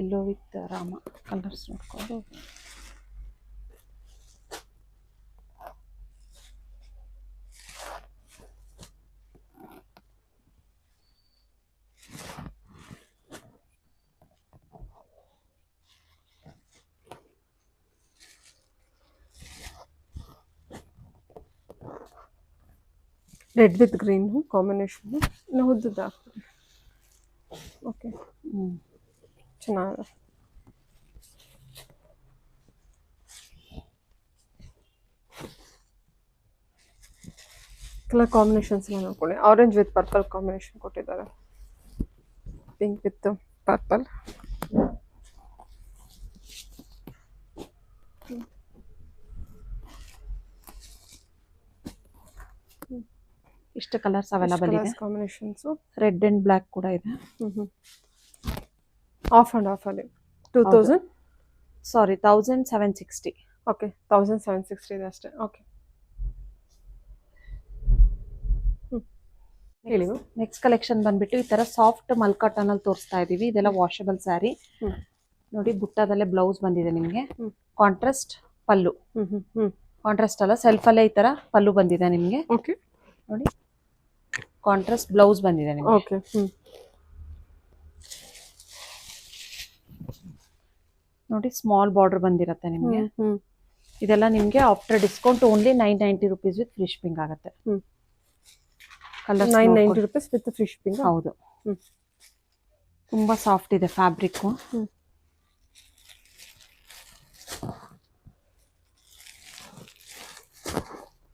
Yellow with Rama colours ನೋಡ್ಕೊಂಡು. Red with green combination. ಇನ್ನು ಉದ್ದದ. ಓಕೆ. ಚೆನ್ನಾಗಿದೆ. ಕಲರ್ ಕಾಂಬಿನೇಷನ್ಸ್ ಎಲ್ಲ ನೋಡ್ಕೊಳ್ಳಿ. ಆರೆಂಜ್ ವಿತ್ ಪರ್ಪಲ್ ಕಾಂಬಿನೇಷನ್ ಕೊಟ್ಟಿದ್ದಾರೆ. Pink with purple. ಇಷ್ಟು ಕಲರ್ಸ್ ಅವೈಲಬಲ್ ಇದೆ. ಕಾಂಬಿನೇಷನ್ಸ್ ರೆಡ್ ಅಂಡ್ ಬ್ಲ್ಯಾಕ್ ಕೂಡ ಇದೆ. ಆಫ್ ಅಂಡ್ ಆಫ್ ಅಲ್ಲಿ 2000 ಸಾರಿ 1760. ಓಕೆ. 1760 ಇದೆ ಅಷ್ಟೇ. ಓಕೆ. ಹೇಳಿ. ನೆಕ್ಸ್ಟ್ ಕಲೆಕ್ಷನ್ ಬಂದ್ಬಿಟ್ಟು ಈ ತರ ಸಾಫ್ಟ್ ಮಲ್ ಕಾಟನ್ ಅಲ್ಲಿ ತೋರಿಸ್ತಾ ಇದೀವಿ. ಇದೆಲ್ಲ ವಾಷಬಲ್ ಸ್ಯಾರಿ. ನೋಡಿ ಬುಟ್ಟದಲ್ಲೇ ಬ್ಲೌಸ್ ಬಂದಿದೆ ನಿಮ್ಗೆ. ಕಾಂಟ್ರಾಸ್ಟ್ ಪಲ್ಲು. ಕಾಂಟ್ರಾಸ್ಟ್ ಅಲ್ಲ, ಸೆಲ್ಫ್ ಅಲ್ಲೇ ಈ ತರ ಪಲ್ಲು ಬಂದಿದೆ ನಿಮ್ಗೆ. ಓಕೆ. ನೋಡಿ ಕಾಂಟ್ರಾಸ್ಟ್ ಬ್ಲೌಸ್ ಬಂದಿದೆ ನಿಮ್ಗೆ. ಓಕೆ. ನೋಡಿ ಸ್ಮಾಲ್ ಬಾರ್ಡರ್ ಬಂದಿರುತ್ತೆ ನಿಮ್ಗೆ. ಇದೆಲ್ಲ ನಿಮ್ಗೆ after discount only 990 rupees with free shipping ಆಗುತ್ತೆ. Colour 990 rupees with free shipping. ಹೌದು. ತುಂಬಾ ಸಾಫ್ಟ್ ಇದೆ ಫ್ಯಾಬ್ರಿಕ್.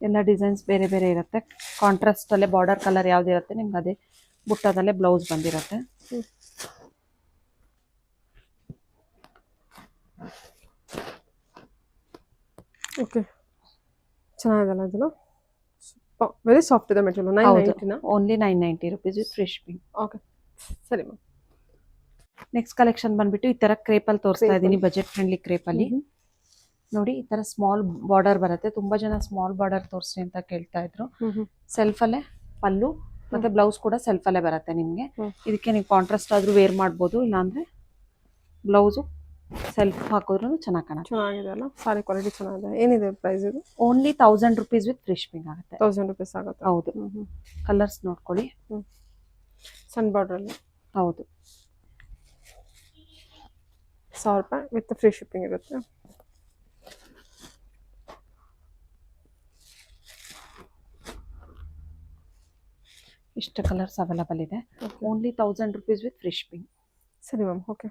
ಎಲ್ಲ ಡಿಸೈನ್ಸ್ ಬೇರೆ ಬೇರೆ ಇರುತ್ತೆ. ಕಾಂಟ್ರಾಸ್ಟ್ ಅಲ್ಲೇ ಬಾರ್ಡರ್ ಕಲರ್ ಯಾವ್ದು ಇರುತ್ತೆ ನಿಮ್ಗೆ ಅದೇ ಬುಟ್ಟದಲ್ಲೇ ಬ್ಲೌಸ್ ಬಂದಿರುತ್ತೆ. ಓಕೆ, ಚೆನ್ನಾಗಿದೆಲ್ಲ ಇದನ್ನು. ವೆರಿ ಸಾಫ್ಟ್ ಇದೆ material. 990 only 990 rupees with free shipping. Okay, ಸರಿ ಮ್ಯಾಮ್. ನೆಕ್ಸ್ಟ್ ಕಲೆಕ್ಷನ್ ಬಂದ್ಬಿಟ್ಟು ಈ ತರ ಕ್ರೇಪಲ್ಲಿ ತೋರಿಸ್ತಾ ಇದ್ದೀನಿ, ಬಜೆಟ್ ಫ್ರೆಂಡ್ಲಿ ಕ್ರೇಪಲ್ಲಿ. ನೋಡಿ ಈ ತರ ಸ್ಮಾಲ್ ಬಾರ್ಡರ್ ಬರುತ್ತೆ. ತುಂಬಾ ಜನ ಸ್ಮಾಲ್ ಬಾರ್ಡರ್ ತೋರಿಸಿ ಅಂತ ಕೇಳ್ತಾ ಇದ್ರು. ಸೆಲ್ಫ್ ಅಲ್ಲೇ ಪಲ್ಲು ಮತ್ತೆ ಬ್ಲೌಸ್ ಕೂಡ ಸೆಲ್ಫ್ ಅಲ್ಲೇ ಬರುತ್ತೆ ನಿಮ್ಗೆ. ಇದಕ್ಕೆ ನೀವು ಕಾಂಟ್ರಾಸ್ಟ್ ಆದ್ರೂ ವೇರ್ ಮಾಡ್ಬೋದು, ಇಲ್ಲಾಂದ್ರೆ ಬ್ಲೌಸು ಸೆಲ್ಫ್ ಹಾಕಿದ್ರು ಚೆನ್ನಾಗಿ ಕಾಣುತ್ತೆ. ಚೆನ್ನಾಗಿದೆ ಅಲ್ಲ, ಸಾರಿ ಕ್ವಾಲಿಟಿ ಚೆನ್ನಾಗಿದೆ. ಏನಿದೆ ಪ್ರೈಸ್ ಇದು? Only 1000 rupees with free shipping ಆಗುತ್ತೆ. 1000 rupees ಆಗುತ್ತೆ. ಹೌದು. ಕಲರ್ಸ್ ನೋಡ್ಕೊಳ್ಳಿ. ಸನ್ ಬಾರ್ಡರ್ ಅಲ್ಲಿ. ಹೌದು. 1000 ರೂಪಾಯಿ ವಿತ್ ಫ್ರೀ ಶಿಪ್ಪಿಂಗ್ ಇರುತ್ತೆ. ಇಷ್ಟು ಕಲರ್ಸ್ ಅವೈಲಬಲ್ ಇದೆ. Only 1000 rupees with free shipping. ಸರಿ ಮ್ಯಾಮ್, ಓಕೆ.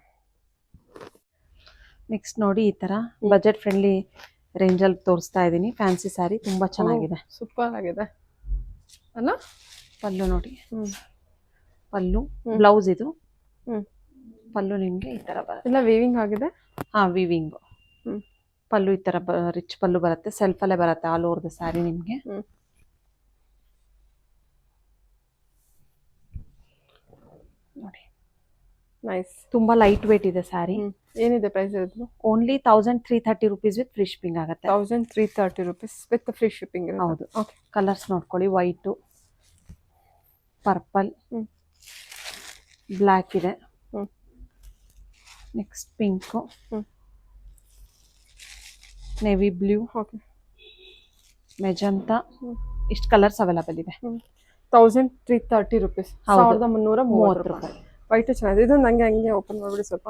ನೆಕ್ಸ್ಟ್ ನೋಡಿ ಈ ತರ ಬಜೆಟ್ ಫ್ರೆಂಡ್ಲಿ ರೇಂಜಲ್ಲಿ ತೋರಿಸ್ತಾ ಇದ್ದೀನಿ ಫ್ಯಾನ್ಸಿ ಸ್ಯಾರಿ. ತುಂಬಾ ಚೆನ್ನಾಗಿದೆ, ಸೂಪರ್ ಆಗಿದೆ ಅಲ್ಲ. ಪಲ್ಲು ನೋಡಿ, ಪಲ್ಲು ಬ್ಲೌಸ್ ಇದು. ಪಲ್ಲು ನಿಮ್ಗೆ ಈ ತರ ಬರುತ್ತೆ. ಎಲ್ಲ ವೀವಿಂಗ್ ಆಗಿದೆ. ಹಾ, ವೀವಿಂಗ್. ಪಲ್ಲು ಈ ತರ ರಿಚ್ ಪಲ್ಲು ಬರುತ್ತೆ. ಸೆಲ್ಫ್ ಅಲ್ಲೇ ಬರುತ್ತೆ ಆಲ್ ಓವರ್ ದ ಸ್ಯಾರಿ ನಿಮ್ಗೆ. ನೋಡಿ, ನೈಸ್. ತುಂಬಾ ಲೈಟ್ ವೇಟ್ ಇದೆ ಸ್ಯಾರಿ. ಏನಿದೆ ಪ್ರೈಸ್ ಇರೋದು? Only 1330 rupees with free shipping ಆಗುತ್ತೆ. 1330 rupees ವಿತ್ ಫ್ರೀ ಶಿಪ್ಪಿಂಗ್. ಹೌದು. ಕಲರ್ಸ್ ನೋಡ್ಕೊಳ್ಳಿ. ವೈಟು, ಪರ್ಪಲ್, ಬ್ಲ್ಯಾಕ್ ಇದೆ. Next pink, navy blue, magenta, ಇಷ್ಟು ಕಲರ್ಸ್ ಅವೈಲಬಲ್ ಇದೆ. 1330 rupees, 1330 ರೂಪಾಯಿ. ವೈಟ್ ಚೆನ್ನಾಗಿದೆ. ಇದು ನಂಗೆ ಹಂಗೆ ಓಪನ್ ಮಾಡ್ಬಿಡಿ ಸ್ವಲ್ಪ.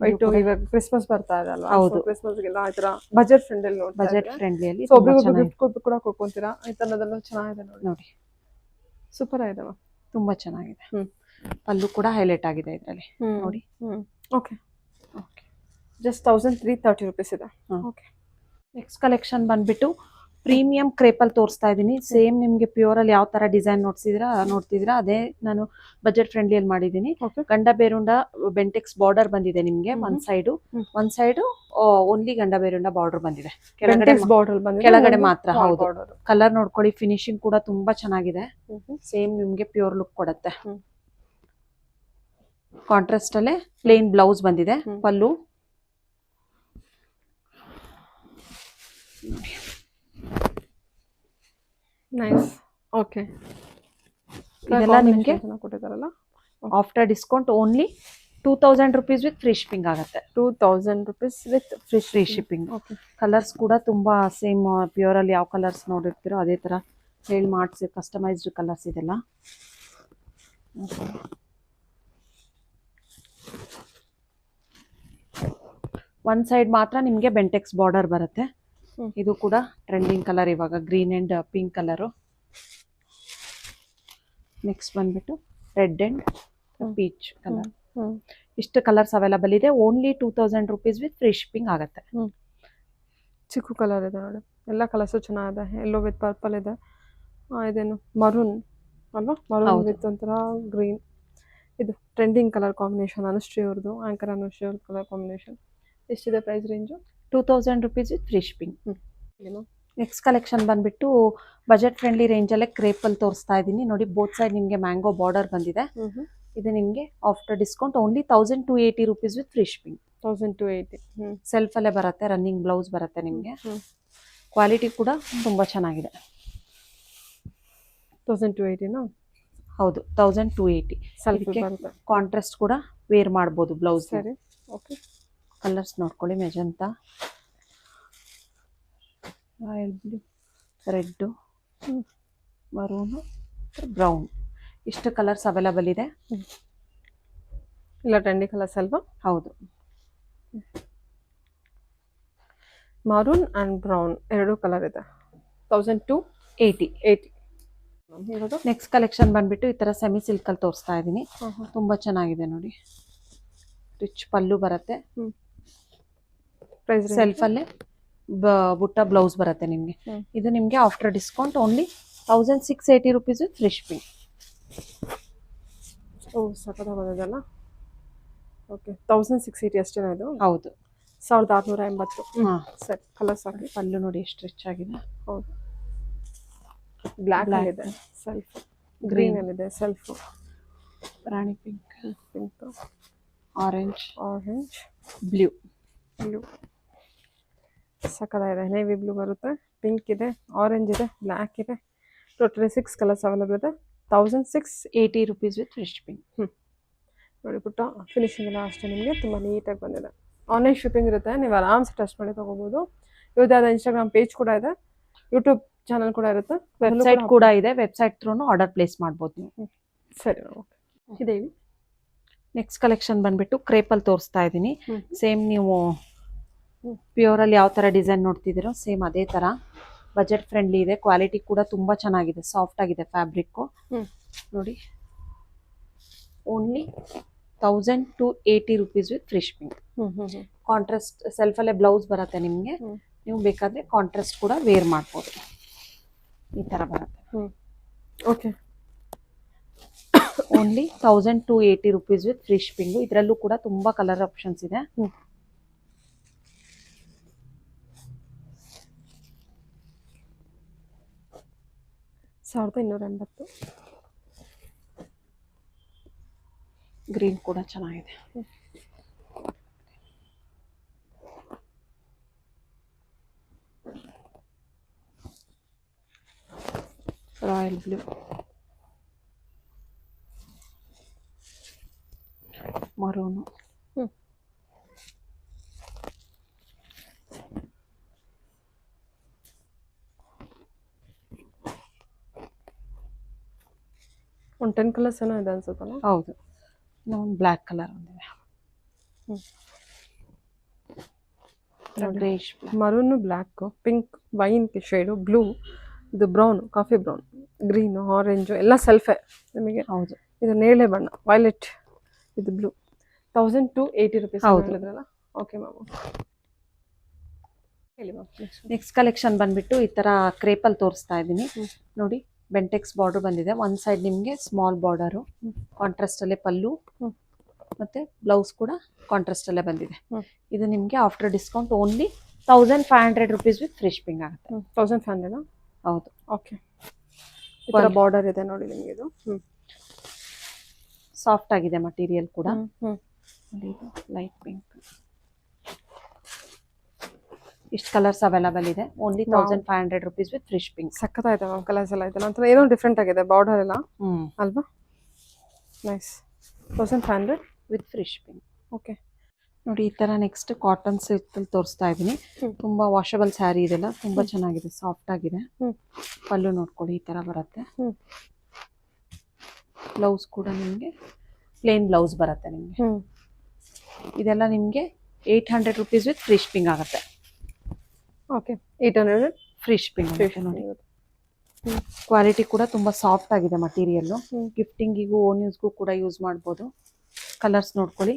ವೈಟ್ ಇವಾಗ ಕ್ರಿಸ್ಮಸ್ ಬರ್ತಾ ಇದೆ ಅಲ್ವಾ? ಹೌದು. ಕ್ರಿಸ್ಮಸ್ಗೆಲ್ಲ ಈ ತರ ಬಜೆಟ್ ಫ್ರೆಂಡ್ಲಿ ನೋಡಿ. ಬಜೆಟ್ ಫ್ರೆಂಡ್ಲಿ ಅಲ್ಲಿ ಒಬ್ರಿಗೊಬ್ರು ಗಿಫ್ಟ್ ಕೊಟ್ಟು ಕೂಡ ಕೊಡ್ಕೊಂತೀರಾ. ಈ ತರದೆಲ್ಲ ಚೆನ್ನಾಗಿದೆ ನೋಡಿ. ನೋಡಿ, ಸೂಪರ್ ಆಗಿದೆ. ತುಂಬಾ ಚೆನ್ನಾಗಿದೆ. ಪಲ್ಲು ಕೂಡ ಹೈಲೈಟ್ ಆಗಿದೆ ಇದರಲ್ಲಿ ನೋಡಿ. ಓಕೆ, ಜಸ್ಟ್ 1330 rupees ಇದೆ. ಓಕೆ. ನೆಕ್ಸ್ಟ್ ಕಲೆಕ್ಷನ್ ಬಂದ್ಬಿಟ್ಟು ಪ್ರೀಮಿಯಂ ಕ್ರೇಪಲ್ಲಿ ತೋರಿಸ್ತಾ ಇದ್ದೀನಿ. ಸೇಮ್ ನಿಮಗೆ ಪ್ಯೂರ್ ಅಲ್ಲಿ ಯಾವ ತರ ಡಿಸೈನ್ ನೋಡ್ತಿದ್ದೀರಾ ಅದೇ ನಾನು ಬಜೆಟ್ ಫ್ರೆಂಡ್ಲಿ ಅಲ್ಲಿ ಮಾಡಿದ್ದೀನಿ. ಗಂಡ ಬೇರುಂಡ ಬೆಂಟೆಕ್ಸ್ ಬಾರ್ಡರ್ ಬಂದಿದೆ ನಿಮ್ಗೆ. ಒಂದ್ ಸೈಡು ಓನ್ಲಿ ಗಂಡ ಬೇರುಂಡ ಬಾರ್ಡರ್ ಬಂದಿದೆ. ಕೆಳಗಡೆ ಮಾತ್ರ. ಹೌದು. ಕಲರ್ ನೋಡ್ಕೊಳ್ಳಿ. ಫಿನಿಶಿಂಗ್ ಕೂಡ ತುಂಬಾ ಚೆನ್ನಾಗಿದೆ. ಸೇಮ್ ನಿಮ್ಗೆ ಪ್ಯೂರ್ ಲುಕ್ ಕೊಡುತ್ತೆ. ಕಾಂಟ್ರಾಸ್ಟ್ ಅಲ್ಲೇ ಪ್ಲೇನ್ ಬ್ಲೌಸ್ ಬಂದಿದೆ. ಪಲ್ಲು ನೈಸ್. ಓಕೆ, ಇದೆಲ್ಲ ನಿಮಗೆ after discount only 2000 rupees with free shipping ಆಗುತ್ತೆ. 2000 rupees with free shipping. Colours ಕೂಡ ತುಂಬಾ ಸೇಮ್ ಪ್ಯೂರ್ ಅಲ್ಲಿ ಯಾವ ಕಲರ್ಸ್ ನೋಡಿರ್ತೀರೋ ಅದೇ ತರ ಹೇಳಿ ಮಾಡಿಸಿ ಕಸ್ಟಮೈಸ್ಡ್ ಕಲರ್ಸ್ ಇದೆಲ್ಲ. ಒಂದ್ ಸೈಡ್ ಮಾತ್ರ ನಿಮಗೆ ಬೆಂಟೆಕ್ಸ್ ಬಾರ್ಡರ್ ಬರುತ್ತೆ. ಇದು ಕೂಡ ಟ್ರೆಂಡಿಂಗ್ ಕಲರ್ ಇವಾಗ, green and pink colour. Next ಬಂದ್ಬಿಟ್ಟು ರೆಡ್ ಅಂಡ್ ಪೀಚ್ ಕಲರ್. ಇಷ್ಟು ಕಲರ್ಸ್ ಅವೈಲಬಲ್ ಇದೆ. Only 2000 rupees with free shipping ಆಗುತ್ತೆ. ಚಿಕ್ಕು ಕಲರ್ ಇದೆ ನೋಡಿ. ಎಲ್ಲ ಕಲರ್ಸು ಚೆನ್ನಾಗಿದೆ. ಎಲ್ಲೋ ವಿತ್ ಪರ್ಪಲ್ ಇದೆ. ಇದೇನು ಮರೂನ್ ಅಲ್ವಾ? ಮರೂನ್ ವಿತ್ ಒಂಥರ ಗ್ರೀನ್. ಇದು ಟ್ರೆಂಡಿಂಗ್ ಕಲರ್ ಕಾಂಬಿನೇಷನ್. ಅನುಶ್ರೀ ಅವ್ರದ್ದು, ಆಂಕರ್ ಅನುಶ್ರೀ ಅವ್ರ ಕಲರ್ ಕಾಂಬಿನೇಷನ್. ಎಷ್ಟಿದೆ price range? 2000 rupees with free shipping. Next collection ಬಂದ್ಬಿಟ್ಟು ಬಜೆಟ್ ಫ್ರೆಂಡ್ಲಿ ರೇಂಜಲ್ಲೇ ಕ್ರೇಪಲ್ಲಿ ತೋರಿಸ್ತಾ ಇದ್ದೀನಿ ನೋಡಿ. ಬೋತ್ ಸೈಡ್ ನಿಮಗೆ ಮ್ಯಾಂಗೋ ಬಾರ್ಡರ್ ಬಂದಿದೆ. ಇದು ನಿಮಗೆ after discount only 1280 rupees with free shipping. 1280. Self ಅಲ್ಲೇ ಬರುತ್ತೆ. ರನ್ನಿಂಗ್ ಬ್ಲೌಸ್ ಬರುತ್ತೆ ನಿಮಗೆ. ಕ್ವಾಲಿಟಿ ಕೂಡ ತುಂಬಾ ಚೆನ್ನಾಗಿದೆ. 1280ನಾ? ಹೌದು, 1280. ಕಾಂಟ್ರಾಸ್ಟ್ ಕೂಡ ವೇರ್ ಮಾಡ್ಬೋದು ಬ್ಲೌಸ್. ಸರಿ, ಓಕೆ. ಕಲರ್ಸ್ ನೋಡ್ಕೊಳ್ಳಿ. Magenta, royal blue, red, ಮರೂನು, brown. ಇಷ್ಟು ಕಲರ್ಸ್ ಅವೈಲಬಲ್ ಇದೆ. ಇಲ್ಲ ಟ್ರೆಂಡಿ ಕಲರ್ಸ್ ಅಲ್ವಾ? ಹೌದು. ಮರೂನ್ ಅಂಡ್ ಬ್ರೌನ್ ಎರಡು ಕಲರ್ ಇದೆ. 1280. ನೆಕ್ಸ್ಟ್ ಕಲೆಕ್ಷನ್ ಬಂದ್ಬಿಟ್ಟು ಈ ತರ ಸೆಮಿ ಸಿಲ್ಕ್ ಅಲ್ಲಿ ತೋರಿಸ್ತಾ ಇದ್ದೀನಿ. ತುಂಬಾ ಚೆನ್ನಾಗಿದೆ ನೋಡಿ. ರಿಚ್ ಪಲ್ಲು ಬರುತ್ತೆ. ಸೆಲ್ಫ್ ಅಲ್ಲೇ ಬುಟ್ಟ ಬ್ಲೌಸ್ ಬರುತ್ತೆ ನಿಮಗೆ. ಹ್ಮ್. ಇದು ನಿಮಗೆ after discount only 1680 rupees with free shipping. Oh ಸಖತ್ತಾಗಿ ಬಂದಿದೆಲ್ಲ. ಓಕೆ 1680 ಅಷ್ಟೇನಾ ಇದು? ಹೌದು. 1680. ಹಾ. ಸರಿ ಕಲರ್ಸ್ ಹಾಕಿ. ಪಲ್ಲು ನೋಡಿ ಎಷ್ಟು ರಿಚ್ ಆಗಿದೆ. ಹೌದು ಬ್ಲ್ಯಾಕ್ Black. ಅಲ್ಲಿದೆ ಸೆಲ್ಫ್, ಗ್ರೀನ್ ಅಲ್ಲಿದೆ self, rani pink, pink, orange, orange, blue. Blue ಸಖತ್ತಾಗಿದೆ. ನೇವಿ ಬ್ಲೂ ಬರುತ್ತೆ, ಪಿಂಕ್ ಇದೆ, ಆರೆಂಜ್ ಇದೆ, ಬ್ಲ್ಯಾಕ್ ಇದೆ. ಟೋಟಲಿ 6 ಕಲರ್ಸ್ ಅವೈಲೇಬಲ್ ಇದೆ. 1680 rupees ವಿತ್ ಫ್ರೀ ಶಿಪ್ಪಿಂಗ್. ನೋಡಿ ಪುಟ್ಟ ಫಿನಿಶಿಂಗ್ ಎಲ್ಲ ಅಷ್ಟೇ ನಿಮಗೆ ತುಂಬ ನೀಟಾಗಿ ಬಂದಿದೆ. ಆನ್ಲೈನ್ ಶಿಪ್ಪಿಂಗ್ ಇರುತ್ತೆ, ನೀವು ಆರಾಮ್ಸೆ ಟಚ್ ಮಾಡಿ ತೊಗೋಬೋದು. ಇವ್ರದ್ದಾದ ಇನ್ಸ್ಟಾಗ್ರಾಮ್ ಪೇಜ್ ಕೂಡ ಇದೆ, ಯೂಟ್ಯೂಬ್ ಚಾನಲ್ ಕೂಡ ಇರುತ್ತೆ, ವೆಬ್ಸೈಟ್ ಕೂಡ ಇದೆ. ವೆಬ್ಸೈಟ್ ಥ್ರೂನು ಆರ್ಡರ್ ಪ್ಲೇಸ್ ಮಾಡ್ಬೋದು ನೀವು. ಸರಿ ಓಕೆ. ಇದೆ ನೆಕ್ಸ್ಟ್ ಕಲೆಕ್ಷನ್ ಬಂದ್ಬಿಟ್ಟು ಕ್ರೇಪಲ್ಲಿ ತೋರಿಸ್ತಾ ಇದ್ದೀನಿ. ಹ್ಮ್. ಸೇಮ್ ನೀವು ಹ್ಮ್. ಪ್ಯೂರಲ್ಲಿ ಯಾವ ಥರ ಡಿಸೈನ್ ನೋಡ್ತಿದ್ದೀರೋ ಸೇಮ್ ಅದೇ ಥರ. ಬಜೆಟ್ ಫ್ರೆಂಡ್ಲಿ ಇದೆ, ಕ್ವಾಲಿಟಿ ಕೂಡ ತುಂಬ ಚೆನ್ನಾಗಿದೆ, ಸಾಫ್ಟ್ ಆಗಿದೆ ಫ್ಯಾಬ್ರಿಕ್ಕು. ಹ್ಮ್. ನೋಡಿ only 1280 rupees with free shipping. Contrast ಸೆಲ್ಫಲ್ಲೇ ಬ್ಲೌಸ್ ಬರುತ್ತೆ ನಿಮಗೆ. ಹ್ಮ್. ನೀವು ಬೇಕಾದರೆ ಕಾಂಟ್ರಾಸ್ಟ್ ಕೂಡ ವೇರ್ ಮಾಡ್ಬೋದು. ಈ ಥರ ಬರುತ್ತೆ. Okay only 1280 rupees with free shipping. ಇದರಲ್ಲೂ ಕೂಡ ತುಂಬ ಕಲರ್ ಆಪ್ಷನ್ಸ್ ಇದೆ. ಹ್ಮ್. $1280. ಗ್ರೀನ್ ಕೂಡ ಚೆನ್ನಾಗಿದೆ. Royal blue, maroon, hmm. ಒಂದು 10 ಕಲರ್ಸ್ ಏನೋ ಇದೆ ಅನ್ಸುತ್ತಲ್ಲ. ಹೌದು. ಇನ್ನೊಂದು ಬ್ಲ್ಯಾಕ್ ಕಲರ್ ಒಂದಿದೆ. Greyish maroon, black, pink, wine shade, blue, ಇದು brown, coffee brown, green, orange ಎಲ್ಲ ಸೆಲ್ಫೇ ನಿಮಗೆ. ಹೌದು. ಇದು ನೇರಳೆ ಬಣ್ಣ, ವೈಲೆಟ್, ಇದು ಬ್ಲೂ. 1280 rupees ಹೌದು. ಹೇಳಿದ್ರಲ್ಲ. ಓಕೆ ಮ್ಯಾಮ್ ಹೇಳಿ ಮ್ಯಾಮ್. ನೆಕ್ಸ್ಟ್ ಕಲೆಕ್ಷನ್ ಬಂದ್ಬಿಟ್ಟು ಈ ಥರ ಕ್ರೇಪಲ್ಲಿ ತೋರಿಸ್ತಾ ಇದ್ದೀನಿ. ಹ್ಮ್. ನೋಡಿ ಬೆಂಟೆಕ್ಸ್ ಬಾರ್ಡರ್ ಬಂದಿದೆ. ಒಂದು ಸೈಡ್ ನಿಮಗೆ ಸ್ಮಾಲ್ ಬಾರ್ಡರು, ಕಾಂಟ್ರಾಸ್ಟಲ್ಲೇ ಪಲ್ಲು, ಹ್ಮ್. ಮತ್ತು ಬ್ಲೌಸ್ ಕೂಡ ಕಾಂಟ್ರಾಸ್ಟಲ್ಲೇ ಬಂದಿದೆ. ಹ್ಮ್. ಇದು ನಿಮಗೆ after discount only 1500 rupees with free shipping ಆಗುತ್ತೆ. 1500. ಹೌದು. ಓಕೆ ಈ ಥರ ಬಾರ್ಡರ್ ಇದೆ ನೋಡಿ ನಿಮಗೆ ಇದು. ಸಾಫ್ಟ್ ಆಗಿದೆ ಮಟೀರಿಯಲ್ ಕೂಡ. ಹ್ಮ್. Light pink. ಇಷ್ಟು ಕಲರ್ಸ್ ಅವೈಲಬಲ್ ಇದೆ. Only Wow. 1500 rupees with free shipping. ಸಖತ್ತಾಯ್ತು ಮ್ಯಾಮ್, ಕಲರ್ಸ್ ಎಲ್ಲ ಇದೆ. ನಂತರ ಏನೋ ಡಿಫ್ರೆಂಟ್ ಆಗಿದೆ ಬಾರ್ಡರ್ ಎಲ್ಲ ಅಲ್ವಾ. Nice. 1500 with free shipping. Okay ನೋಡಿ ಈ ಥರ ನೆಕ್ಸ್ಟ್ ಕಾಟನ್ ಸಿಲ್ಕಲ್ಲಿ ತೋರಿಸ್ತಾ ಇದ್ದೀನಿ. ಹ್ಮ್. ತುಂಬ ವಾಷಬಲ್ ಸ್ಯಾರಿ ಇದೆಲ್ಲ, ತುಂಬ ಚೆನ್ನಾಗಿದೆ, ಸಾಫ್ಟ್ ಆಗಿದೆ. ಹ್ಮ್. ಪಲ್ಲು ನೋಡ್ಕೊಳ್ಳಿ ಈ ಥರ ಬರುತ್ತೆ. ಹ್ಮ್. ಬ್ಲೌಸ್ ಕೂಡ ನಿಮಗೆ ಪ್ಲೇನ್ ಬ್ಲೌಸ್ ಬರುತ್ತೆ ನಿಮಗೆ. ಇದೆಲ್ಲ ನಿಮಗೆ 800 rupees ವಿತ್ ಫ್ರೀ ಶಿಪ್ಪಿಂಗ್ ಆಗುತ್ತೆ. ಓಕೆ 800 ಫ್ರೀ ಶಿಪ್ಪಿಂಗ್ ಆಗುತ್ತೆ ನೋಡಿ. ಕ್ವಾಲಿಟಿ ಕೂಡ ತುಂಬ ಸಾಫ್ಟ್ ಆಗಿದೆ ಮಟೀರಿಯಲ್ಲು. ಗಿಫ್ಟಿಂಗಿಗೂ ಓನ್ ಯೂಸ್ಗೂ ಕೂಡ ಯೂಸ್ ಮಾಡ್ಬೋದು. ಕಲರ್ಸ್ ನೋಡ್ಕೊಳ್ಳಿ.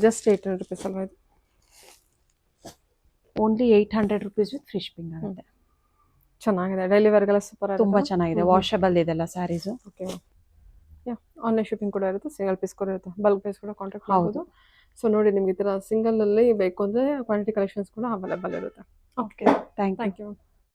ಜಸ್ಟ್ 800 rupees ಅಲ್ವಾ ಇದು? Only 800 rupees with free shipping ಆಗುತ್ತೆ. ಚೆನ್ನಾಗಿದೆ, ಡೈಲಿ ವೇರ್ಗೆಲ್ಲ ಸೂಪರ್ ಆಗಿದೆ. ತುಂಬ ಚೆನ್ನಾಗಿದೆ, ವಾಷಬಲ್ ಇದೆಲ್ಲ ಸ್ಯಾರೀಸು. ಓಕೆ ಆನ್ಲೈನ್ ಶಿಪ್ಪಿಂಗ್ ಕೂಡ ಇರುತ್ತೆ, ಸಿಂಗಲ್ ಪೀಸ್ ಕೂಡ ಇರುತ್ತೆ, ಬಲ್ಕ್ ಪೀಸ್ ಕೂಡ ಕಾಂಟ್ಯಾಕ್ಟ್ ಮಾಡ್ಬೋದು. ಸೊ ನೋಡಿ ನಿಮ್ಗೆ ಈ ಥರ ಸಿಂಗಲಲ್ಲಿ ಬೇಕು ಅಂದರೆ ಕ್ವಾಂಟಿಟಿ ಕಲೆಕ್ಷನ್ಸ್ ಕೂಡ ಅವೈಲೇಬಲ್ ಇರುತ್ತೆ. Okay thank you.